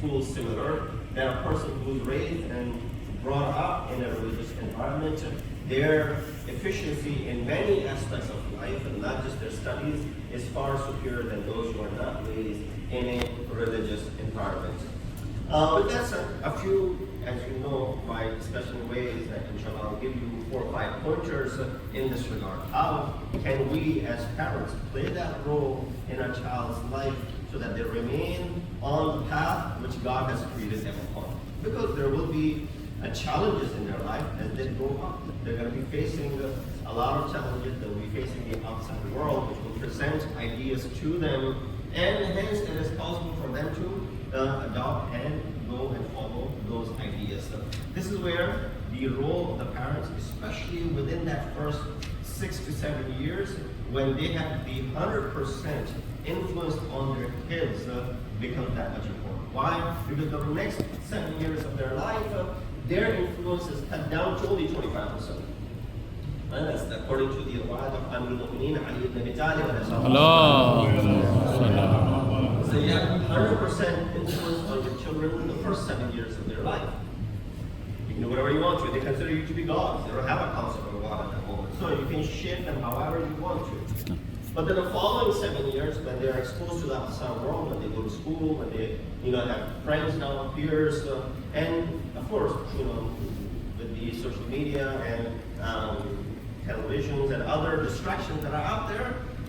schools similar, that a person who's raised and brought up in a religious environment, their efficiency in many aspects of life, and not just their studies, is far superior than those who are not raised in a religious environment. But that's a few, as you know, by discussion ways that inshallah I'll give you 4 or 5 pointers in this regard. How can we as parents play that role in our child's life so that they remain on the path which God has created them upon? Because there will be challenges in their life as they grow up. They're going to be facing a lot of challenges. They'll be facing the outside world, which will present ideas to them, and hence it is possible for them to adopt and go and follow those ideas. So this is where the role of the parents, especially within that first 6 to 7 years, when they have to be 100% influenced on their kids, becomes that much important. Why? Because the next 7 years of their life, their influence is cut down to only 25%. And that's according to the riwayat of Ahl-e-Bait, Ali ibn Abi Talib. So you have 100% influence on your children in the first 7 years of their life. You can do whatever you want to. They consider you to be God. They don't have a concept of God at that moment. So you can shape them however you want to. But then the following 7 years, when they're exposed to the outside world, when they go to school, when they have friends now, peers, and of course, with the social media and televisions and other distractions that are out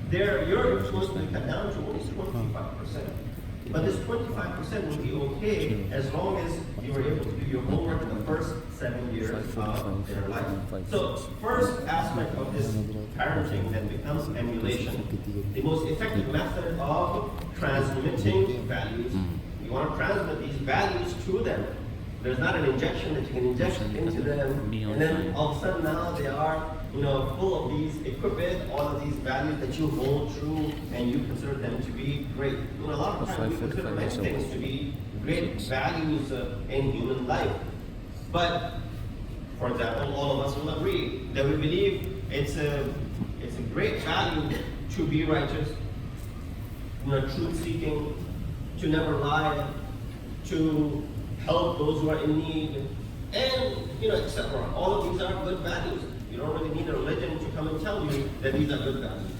there, your influence will cut down to only 25%. But this 25% will be okay as long as you were able to do your homework in the first 7 years of their life. So first aspect of this parenting then becomes emulation. The most effective method of transmitting values. You want to transmit these values to them. There's not an injection that you can inject into them, and then all of a sudden now they are full of these equipment, all of these values that you hold true and you consider them to be great. A lot of times we consider many things to be great values in human life. But, for example, all of us will agree that we believe it's a great value to be righteous, truth-seeking, to never lie, to help those who are in need, and etc. All of these are good values. You don't really need a religion to come and tell you that these are good values.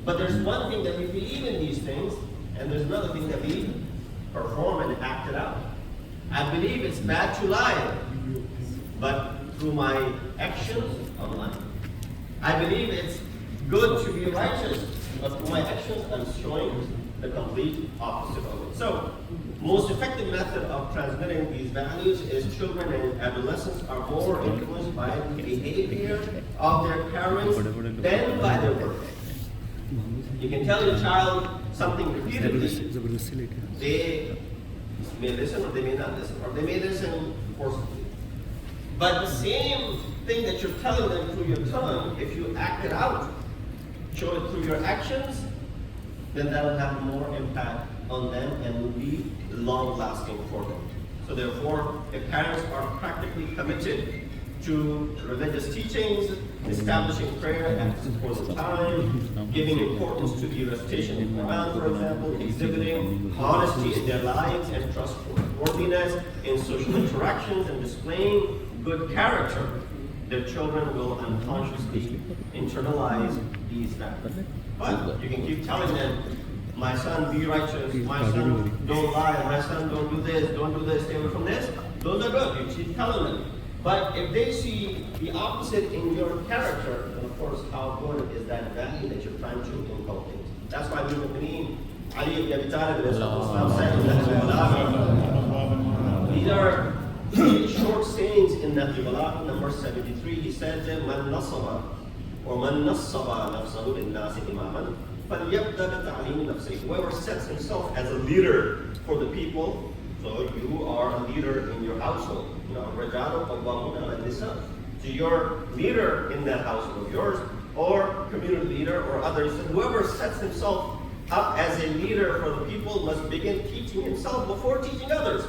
But there's one thing that we believe in these things, and there's another thing that we perform and act it out. I believe it's bad to lie, but through my actions, I'm lying. I believe it's good to be righteous, but through my actions, I'm showing the complete opposite of it. So, most effective method of transmitting these values is children and adolescents are more influenced by the behavior of their parents than by their words. You can tell your child something repeatedly. They may listen or they may not listen, or they may listen forcibly. But the same thing that you're telling them through your tongue, if you act it out, show it through your actions, then that will have more impact on them and will be long-lasting for them. So therefore, if parents are practically committed to religious teachings, establishing prayer at supposed time, giving importance to the recitation of the Quran, for example, exhibiting honesty in their lives and trustworthiness in social interactions, and displaying good character, their children will unconsciously internalize these values. But you can keep telling them, my son, be righteous, my son, don't lie, my son, don't do this, stay away from this. Those are good, you keep telling them. But if they see the opposite in your character, then of course, how important is that value that you're trying to inculcate? That's why we believe Ali ibn Abi Talib said, these are short sayings in Nahji Balagh, number 73. He said, Man nasaba, or man nasaba nafsahu lin-nasi imaman, falyabda bi-ta'lim nafsihi. Whoever sets himself as a leader for the people, so you are a leader in your household. So you're leader in that household of yours, or community leader, or others. And whoever sets himself up as a leader for the people must begin teaching himself before teaching others.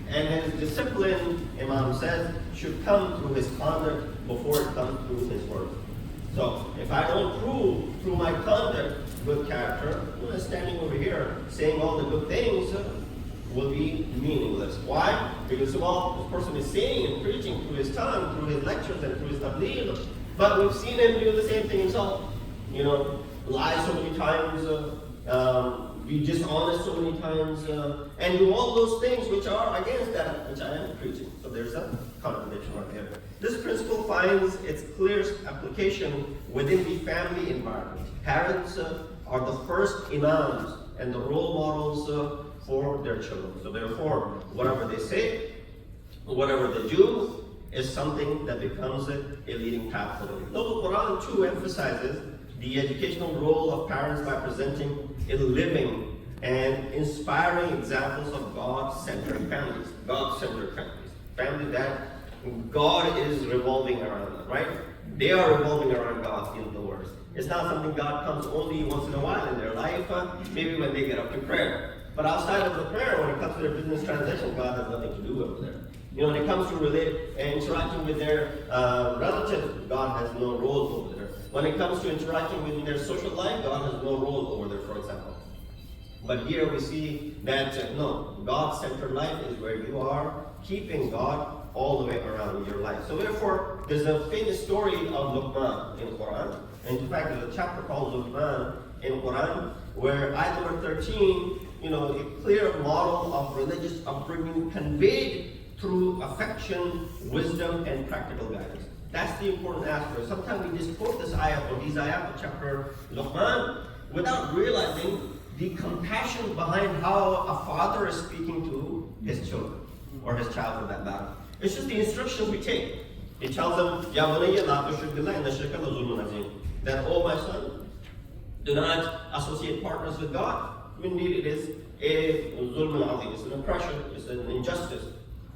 And his discipline, Imam says, should come through his conduct before it comes through his words. So if I don't prove through my conduct good character, I'm standing over here saying all the good things, will be meaningless. Why? Because well, this person is saying and preaching through his tongue, through his lectures, and through his tabligh, but we've seen him do the same thing himself. Lie so many times, be dishonest so many times, and do all those things which are against that which I am preaching. So there's a contradiction right there. This principle finds its clearest application within the family environment. Parents are the first imams and the role models for their children. So therefore, whatever they say, whatever they do, is something that becomes a leading path for them. Now the Quran too emphasizes the educational role of parents by presenting a living and inspiring examples of God-centered families. God-centered families. Families that God is revolving around, right? They are revolving around God, in other words. It's not something God comes only once in a while in their life, maybe when they get up to prayer. But outside of the prayer, when it comes to their business transaction, God has nothing to do over there. When it comes to interacting with their relatives, God has no role over there. When it comes to interacting with their social life, God has no role over there, for example. But here we see that, no, God-centered life is where you are keeping God all the way around in your life. So therefore, there's a famous story of Luqman in Quran. And in fact, there's a chapter called Luqman in Quran, where ayat number 13, a clear model of religious upbringing conveyed through affection, wisdom, and practical guidance. That's the important aspect. Sometimes we just quote this ayat or these ayat of chapter Luqman without realizing the compassion behind how a father is speaking to his children, or his child for that matter. It's just the instructions we take. He tells them, Ya bunayya la tushrik billah inna shirka la zulmun azim. That, oh my son, do not associate partners with God. Indeed, it is a zulmun azim. It's an oppression, it's an injustice.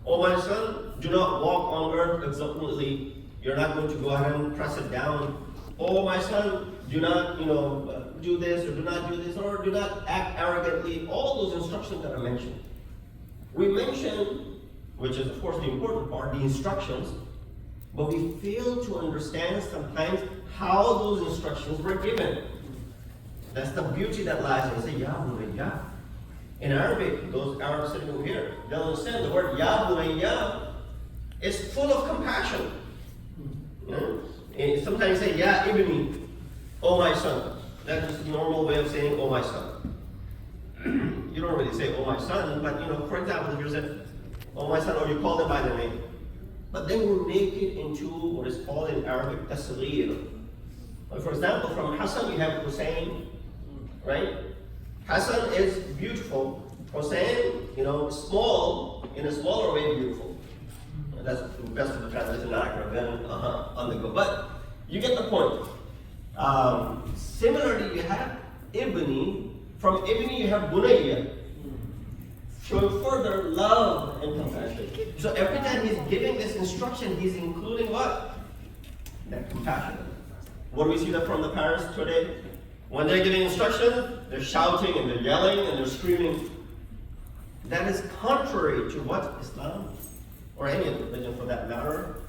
Oh my son, do not walk on earth exultantly. You're not going to go ahead and press it down. Oh my son, do not, do this or do not do this, or do not act arrogantly. All those instructions that are mentioned. We mention, which is of course the important part, the instructions, but we fail to understand sometimes how those instructions were given. That's the beauty that lies in say, Ya bunayya. In Arabic, those Arabs sitting over here, they'll understand the word Ya bunayya is full of compassion. And sometimes you say, Ya ibni, oh my son. That's just a normal way of saying, oh my son. You don't really say, oh my son, but for example, if you said, oh my son, or you call them by their name. But then we make it into what is called in Arabic, tasghir. For example, from Hassan you have Hussein, right? Hassan is beautiful. Hussein, small, in a smaller way, beautiful. That's the best of the translation, not accurate, then on the go. But you get the point. Similarly, you have Ibni. From Ibni, you have Bunayya. Showing further love and compassion. So every time he's giving this instruction, he's including what? That compassion. What do we see that from the parents today? When they're giving instruction, they're shouting and they're yelling and they're screaming. That is contrary to what Islam, or any other religion for that matter,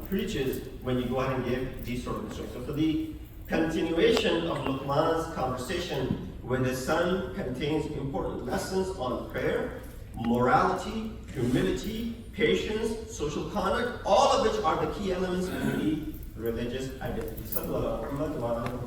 preaches when you go ahead and give these sort of instructions. So the continuation of Luqman's conversation with his son contains important lessons on prayer, morality, humility, patience, social conduct, all of which are the key elements in the religious identity.